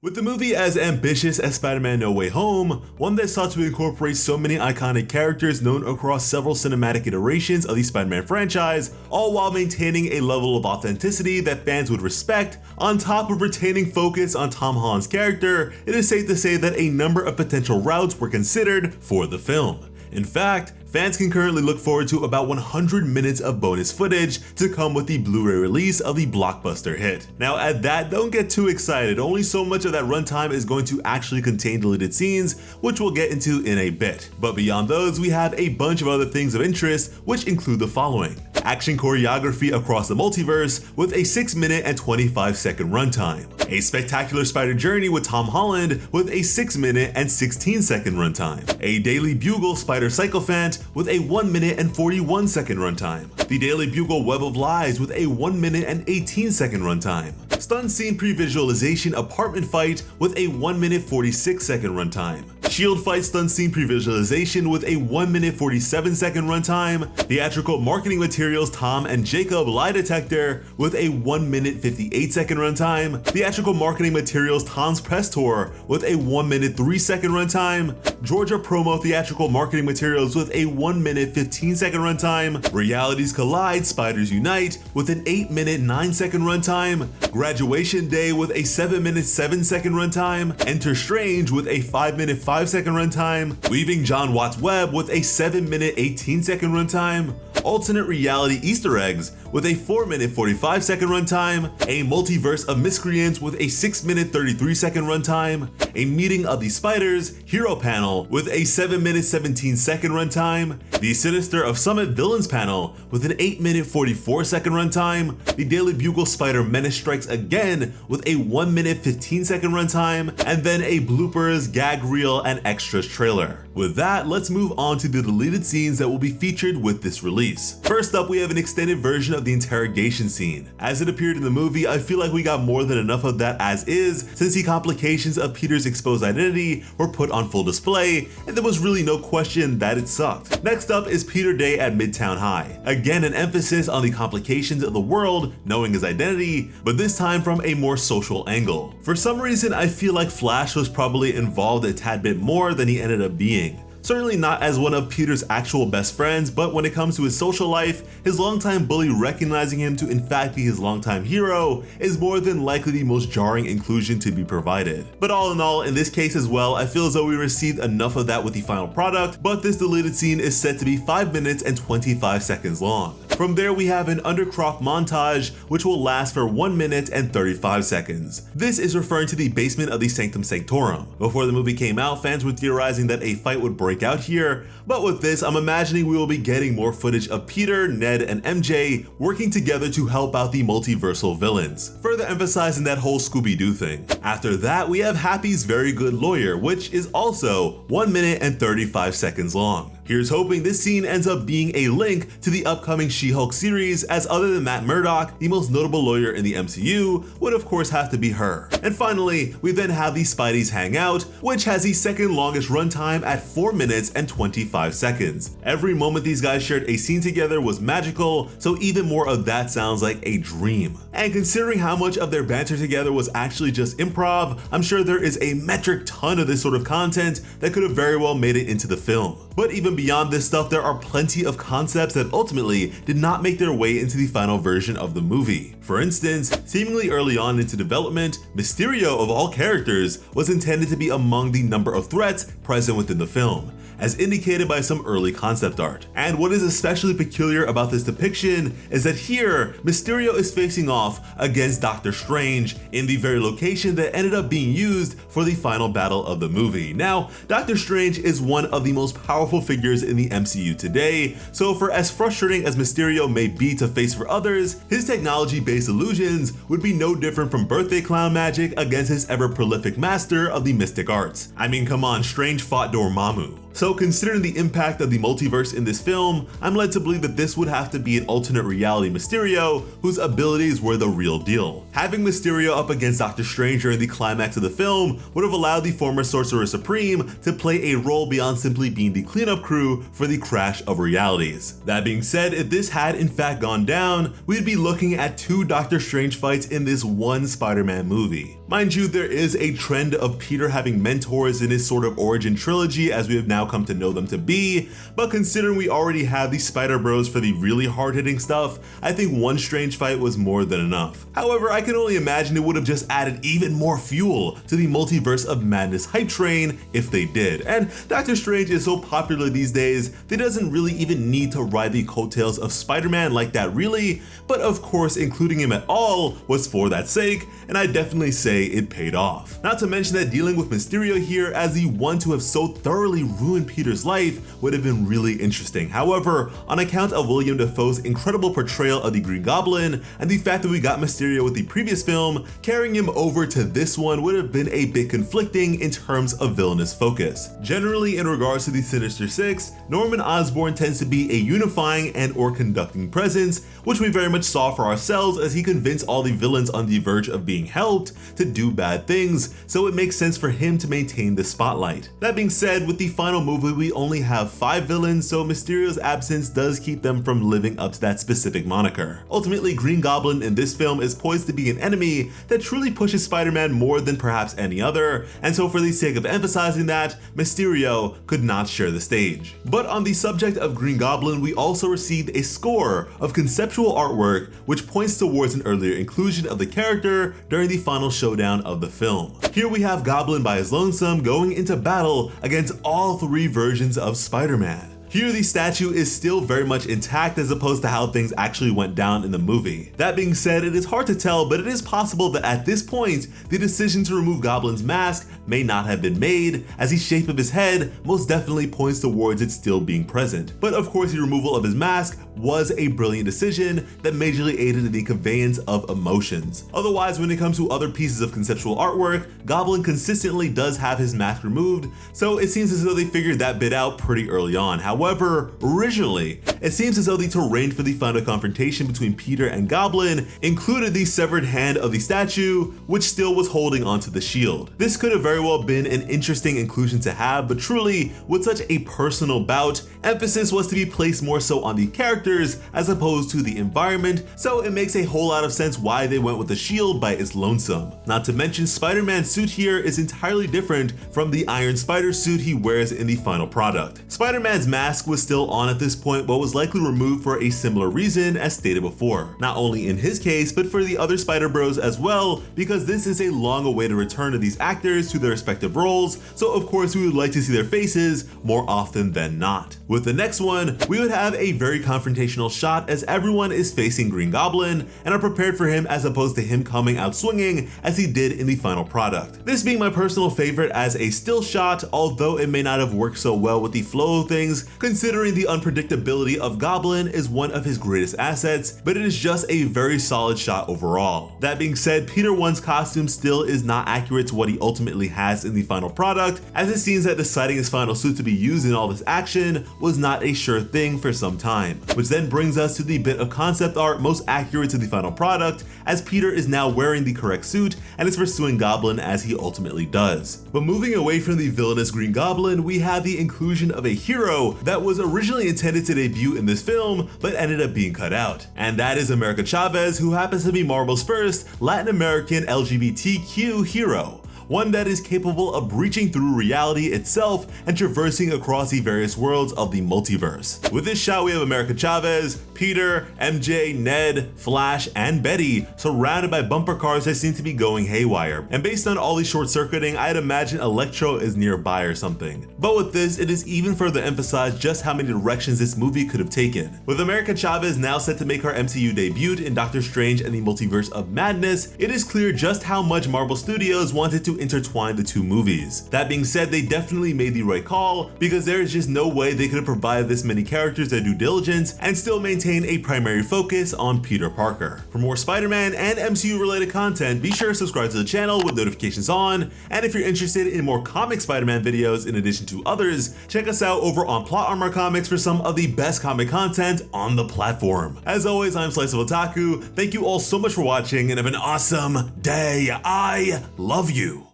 With the movie as ambitious as Spider-Man No Way Home, one that sought to incorporate so many iconic characters known across several cinematic iterations of the Spider-Man franchise, all while maintaining a level of authenticity that fans would respect, on top of retaining focus on Tom Holland's character, it is safe to say that a number of potential routes were considered for the film. In fact, fans can currently look forward to about 100 minutes of bonus footage to come with the Blu-ray release of the blockbuster hit. Now at that, don't get too excited, only so much of that runtime is going to actually contain deleted scenes, which we'll get into in a bit. But beyond those, we have a bunch of other things of interest, which include the following. Action choreography across the multiverse with a 6-minute and 25-second runtime. A spectacular spider journey with Tom Holland with a 6-minute and 16-second runtime. A Daily Bugle spider sycophant with a 1-minute and 41-second runtime. The Daily Bugle Web of Lies with a 1-minute and 18-second runtime. Stunt scene pre-visualization apartment fight with a 1-minute 46-second runtime. Shield fight stunt scene pre-visualization with a 1-minute 47-second runtime. Theatrical marketing materials Tom and Jacob lie detector with a 1-minute 58-second runtime. Theatrical marketing materials Tom's press tour with a 1-minute 3-second runtime. Georgia promo theatrical marketing materials with a 1-minute 15-second runtime. Realities collide, spiders unite with an 8-minute 9-second runtime. Graduation day with a 7-minute 7-second runtime. Enter Strange with a 5-minute 5-second runtime. Weaving John Watts' web with a 7-minute 18-second runtime. Alternate reality Easter eggs with a 4-minute 45-second runtime. A multiverse of miscreants with a 6-minute 33-second runtime. A meeting of the spiders hero panel with a 7-minute 17-second runtime. The Sinister of Summit villains panel with an 8-minute 44-second runtime. The Daily Bugle Spider Menace strikes again with a 1-minute 15-second runtime. And then a bloopers, gag reel, and extras trailer. With that, let's move on to the deleted scenes that will be featured with this release. First up, we have an extended version of the interrogation scene. As it appeared in the movie, I feel like we got more than enough of that as is, since the complications of Peter's exposed identity were put on full display, and there was really no question that it sucked. Next up is Peter Day at Midtown High. Again, an emphasis on the complications of the world knowing his identity, but this time from a more social angle. For some reason, I feel like Flash was probably involved a tad bit more than he ended up being. Certainly not as one of Peter's actual best friends, but when it comes to his social life, his longtime bully recognizing him to in fact be his longtime hero is more than likely the most jarring inclusion to be provided. But all in all, in this case as well, I feel as though we received enough of that with the final product, but this deleted scene is set to be 5 minutes and 25 seconds long. From there, we have an Undercroft montage, which will last for 1 minute and 35 seconds. This is referring to the basement of the Sanctum Sanctorum. Before the movie came out, fans were theorizing that a fight would break out here, but with this, I'm imagining we will be getting more footage of Peter, Ned, and MJ working together to help out the multiversal villains, further emphasizing that whole Scooby-Doo thing. After that, we have Happy's Very Good Lawyer, which is also 1 minute and 35 seconds long. Here's hoping this scene ends up being a link to the upcoming She-Hulk series, as other than Matt Murdock, the most notable lawyer in the MCU would of course have to be her. And finally, we then have the Spideys Hang Out, which has the second longest runtime at 4 minutes and 25 seconds. Every moment these guys shared a scene together was magical, so even more of that sounds like a dream. And considering how much of their banter together was actually just improv, I'm sure there is a metric ton of this sort of content that could have very well made it into the film. But even beyond this stuff, there are plenty of concepts that ultimately did not make their way into the final version of the movie. For instance, seemingly early on into development, Mysterio of all characters was intended to be among the number of threats present within the film, as indicated by some early concept art. And what is especially peculiar about this depiction is that here, Mysterio is facing off against Doctor Strange in the very location that ended up being used for the final battle of the movie. Now, Doctor Strange is one of the most powerful figures in the MCU today, so for as frustrating as Mysterio may be to face for others, his technology-based illusions would be no different from birthday clown magic against his ever-prolific master of the mystic arts. I mean, come on, Strange fought Dormammu. So considering the impact of the multiverse in this film, I'm led to believe that this would have to be an alternate reality Mysterio whose abilities were the real deal. Having Mysterio up against Doctor Strange during the climax of the film would have allowed the former Sorcerer Supreme to play a role beyond simply being the cleanup crew for the crash of realities. That being said, if this had in fact gone down, we'd be looking at 2 Doctor Strange fights in this one Spider-Man movie. Mind you, there is a trend of Peter having mentors in his sort of origin trilogy as we have now come to know them to be, but considering we already have the Spider Bros for the really hard-hitting stuff, I think one strange fight was more than enough. However, I can only imagine it would have just added even more fuel to the Multiverse of Madness hype train if they did, and Doctor Strange is so popular these days that he doesn't really even need to ride the coattails of Spider-Man like that really, but of course including him at all was for that sake, and I definitely say it paid off. Not to mention that dealing with Mysterio here as the one to have so thoroughly ruined Peter's life would have been really interesting. However, on account of William Dafoe's incredible portrayal of the Green Goblin and the fact that we got Mysterio with the previous film, carrying him over to this one would have been a bit conflicting in terms of villainous focus. Generally, in regards to the Sinister Six, Norman Osborn tends to be a unifying and or conducting presence, which we very much saw for ourselves as he convinced all the villains on the verge of being helped to do bad things, so it makes sense for him to maintain the spotlight. That being said, with the final movie we only have 5 villains, so Mysterio's absence does keep them from living up to that specific moniker. Ultimately, Green Goblin in this film is poised to be an enemy that truly pushes Spider-Man more than perhaps any other, and so for the sake of emphasizing that, Mysterio could not share the stage. But on the subject of Green Goblin, we also received a score of conceptual artwork which points towards an earlier inclusion of the character during the final showdown of the film. Here we have Goblin by his lonesome going into battle against all 3 versions of Spider-Man. Here the statue is still very much intact as opposed to how things actually went down in the movie. That being said, it is hard to tell, but it is possible that at this point, the decision to remove Goblin's mask may not have been made, as the shape of his head most definitely points towards it still being present. But of course, the removal of his mask was a brilliant decision that majorly aided in the conveyance of emotions. Otherwise, when it comes to other pieces of conceptual artwork, Goblin consistently does have his mask removed, so it seems as though they figured that bit out pretty early on. However, originally, it seems as though the terrain for the final confrontation between Peter and Goblin included the severed hand of the statue, which still was holding onto the shield. This could have very well been an interesting inclusion to have, but truly, with such a personal bout, emphasis was to be placed more so on the characters as opposed to the environment, so it makes a whole lot of sense why they went with the shield by its lonesome. Not to mention, Spider-Man's suit here is entirely different from the Iron Spider suit he wears in the final product. Spider-Man's mask was still on at this point, but was likely removed for a similar reason as stated before. Not only in his case, but for the other Spider Bros as well, because this is a long-awaited return of these actors to their respective roles, so of course we would like to see their faces more often than not. With the next one, we would have a very confrontational shot as everyone is facing Green Goblin and are prepared for him as opposed to him coming out swinging as he did in the final product. This being my personal favorite as a still shot, although it may not have worked so well with the flow of things, considering the unpredictability of Goblin is one of his greatest assets, but it is just a very solid shot overall. That being said, Peter 1's costume still is not accurate to what he ultimately has in the final product, as it seems that deciding his final suit to be used in all this action was not a sure thing for some time. Which then brings us to the bit of concept art most accurate to the final product, as Peter is now wearing the correct suit and is pursuing Goblin as he ultimately does. But moving away from the villainous Green Goblin, we have the inclusion of a hero that was originally intended to debut in this film, but ended up being cut out. And that is America Chavez, who happens to be Marvel's first Latin American LGBTQ hero. One that is capable of breaching through reality itself and traversing across the various worlds of the multiverse. With this shot, we have America Chavez, Peter, MJ, Ned, Flash, and Betty surrounded by bumper cars that seem to be going haywire. And based on all the short-circuiting, I'd imagine Electro is nearby or something. But with this, it is even further emphasized just how many directions this movie could have taken. With America Chavez now set to make her MCU debut in Doctor Strange and the Multiverse of Madness, it is clear just how much Marvel Studios wanted to intertwine the two movies. That being said, they definitely made the right call, because there is just no way they could have provided this many characters their due diligence and still maintain a primary focus on Peter Parker. For more Spider-Man and MCU related content, be sure to subscribe to the channel with notifications on, and if you're interested in more comic Spider-Man videos in addition to others, check us out over on Plot Armor Comics for some of the best comic content on the platform. As always, I'm SliceofOtaku. Thank you all so much for watching and have an awesome day. I love you.